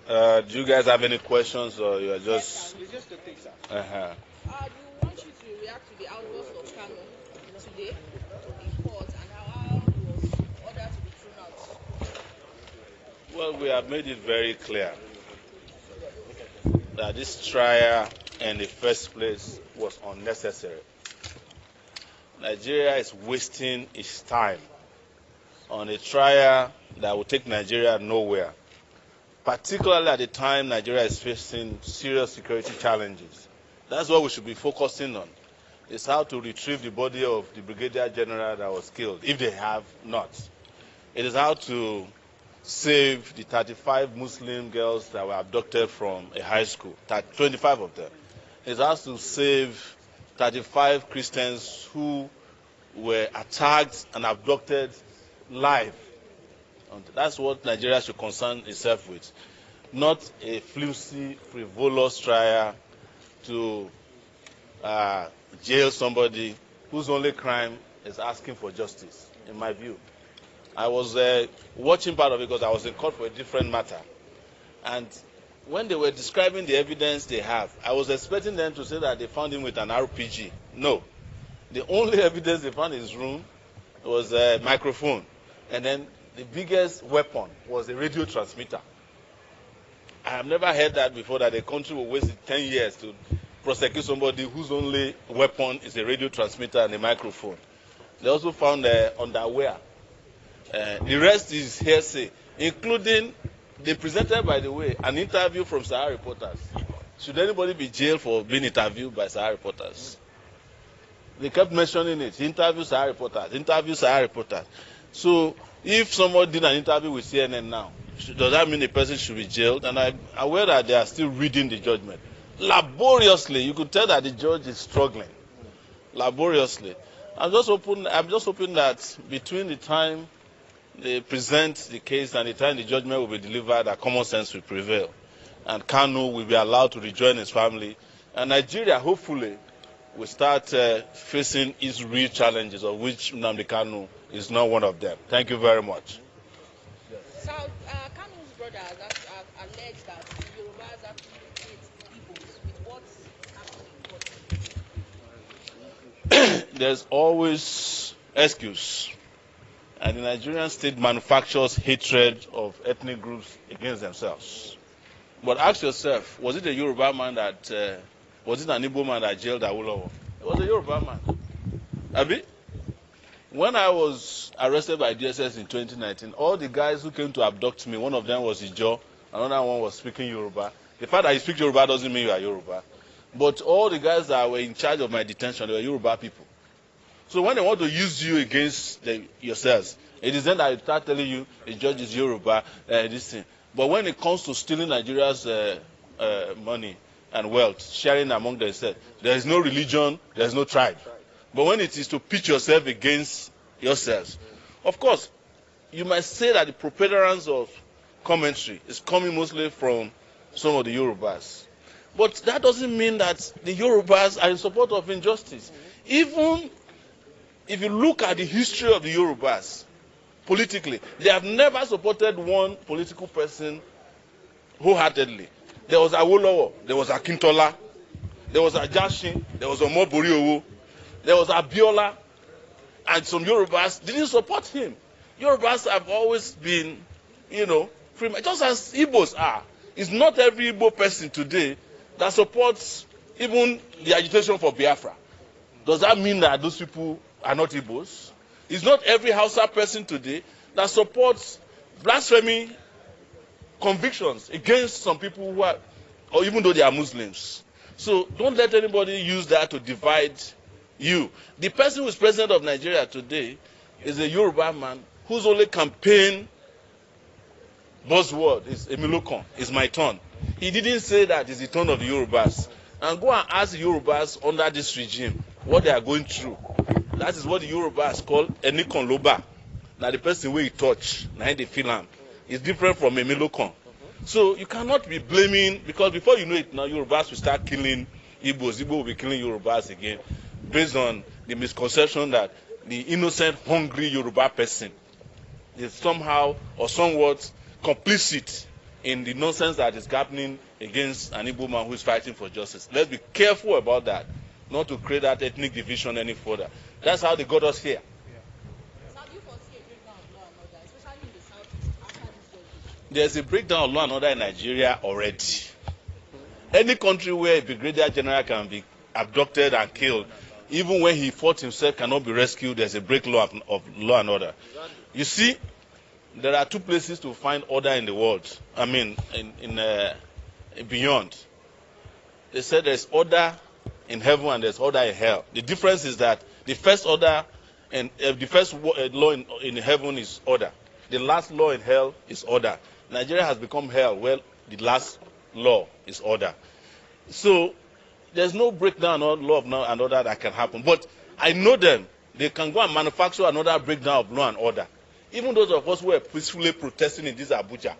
Do you guys have any questions, or you are just? It's just a thing, sir. We want you to react to the outburst of Kano today in court and how he was ordered to be thrown out. Well, we have made it very clear that this trial in the first place was unnecessary. Nigeria is wasting its time on a trial that will take Nigeria nowhere, particularly at the time Nigeria is facing serious security challenges. That's what we should be focusing on, is how to retrieve the body of the Brigadier General that was killed, if they have not. It is how to save the 35 Muslim girls that were abducted from a high school, 25 of them. It has to save 35 Christians who were attacked and abducted live. And that's what Nigeria should concern itself with, not a flimsy, frivolous trial to jail somebody whose only crime is asking for justice, in my view. I was watching part of it because I was in court for a different matter. And when they were describing the evidence they have, I was expecting them to say that they found him with an RPG. No. The only evidence they found in his room was a microphone. And then the biggest weapon was a radio transmitter. I have never heard that before, that a country will waste 10 years to prosecute somebody whose only weapon is a radio transmitter and a microphone. They also found underwear. The rest is hearsay, including, they presented, by the way, an interview from Sowore reporters. Should anybody be jailed for being interviewed by Sowore reporters? They kept mentioning it. Interview Sowore reporters, interview Sowore reporters. So if someone did an interview with CNN now, does that mean the person should be jailed? And I'm aware that they are still reading the judgment. Laboriously, you could tell that the judge is struggling. Laboriously. I'm just hoping that between the time they present the case and the time the judgment will be delivered, that common sense will prevail. And Kanu will be allowed to rejoin his family. And Nigeria, hopefully, will start facing its real challenges, of which Nnandi Kanu is not one of them. Thank you very much. So, Kanu's brother have alleged that the Yorubas actually hate Igbos with what's happening in court. There's always excuse. And the Nigerian state manufactures hatred of ethnic groups against themselves. But ask yourself, was it a Yoruba man that, was it an Igbo man that jailed Awolowo? It was a Yoruba man. Abi? When I was arrested by DSS in 2019, all the guys who came to abduct me, one of them was Ijo, another one was speaking Yoruba. The fact that you speak Yoruba doesn't mean you are Yoruba. But all the guys that were in charge of my detention, they were Yoruba people. So when they want to use you against yourselves, it is then that they start telling you the judge is Yoruba, this thing. But when it comes to stealing Nigeria's money and wealth, sharing among themselves, there is no religion, there is no tribe. But when it is to pitch yourself against yourselves, of course, you might say that the preponderance of commentary is coming mostly from some of the Yorubas. But that doesn't mean that the Yorubas are in support of injustice. Even if you look at the history of the Yorubas, politically, they have never supported one political person wholeheartedly. There was Awolowo, there was Akintola, there was Ajashin, there was Omoboriowo, there was Abiola, and some Yorubas didn't support him. Yorubas have always been, just as Igbos are. It's not every Igbo person today that supports even the agitation for Biafra. Does that mean that those people are not Igbos? It's not every Hausa person today that supports blasphemy convictions against some people who are, or even though they are Muslims. So don't let anybody use that to divide you. The person who is president of Nigeria today is a Yoruba man whose only campaign buzzword is Emilokon, is my turn. He didn't say that it's the turn of the Yorubas. And go and ask the Yorubas under this regime what they are going through. That is what the Yorubas call Enikon Loba. Now the person where he touch, now they feel him, is different from Emilokon. So you cannot be blaming, because before you know it now, Yorubas will start killing Igbos. Igbo will be killing Yorubas again, based on the misconception that the innocent, hungry Yoruba person is somehow or somewhat complicit in the nonsense that is happening against an Igbo man who is fighting for justice. Let's be careful about that, not to create that ethnic division any further. That's how they got us here. So how do you foresee a breakdown of law and order, especially in the southeast after this judgment? There's a breakdown of law and order in Nigeria already. Any country where a brigadier general can be abducted and killed, even when he fought himself, cannot be rescued, there's a breakdown of law and order. You see, there are two places to find order in the world. I mean, beyond. They said there's order in heaven and there's order in hell. The difference is that the first order and the first law in heaven is order. The last law in hell is order. Nigeria has become hell. Well, the last law is order. So there's no breakdown of law and order that can happen. But I know them. They can go and manufacture another breakdown of law and order. Even those of us who were peacefully protesting in this Abuja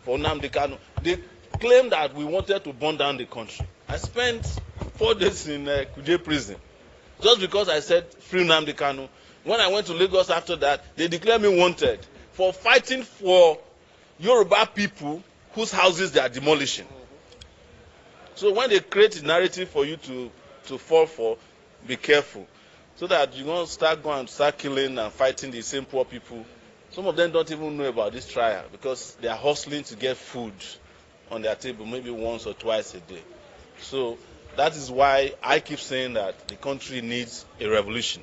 for Nnandi Kanu, they claimed that we wanted to burn down the country. I spent 4 days in Kuje prison just because I said free Nnandi Kanu. When I went to Lagos after that, they declared me wanted for fighting for Yoruba people whose houses they are demolishing. So when they create a narrative for you to fall for, be careful, so that you won't start killing and fighting the same poor people. Some of them don't even know about this trial because they are hustling to get food on their table maybe once or twice a day. So that is why I keep saying that the country needs a revolution.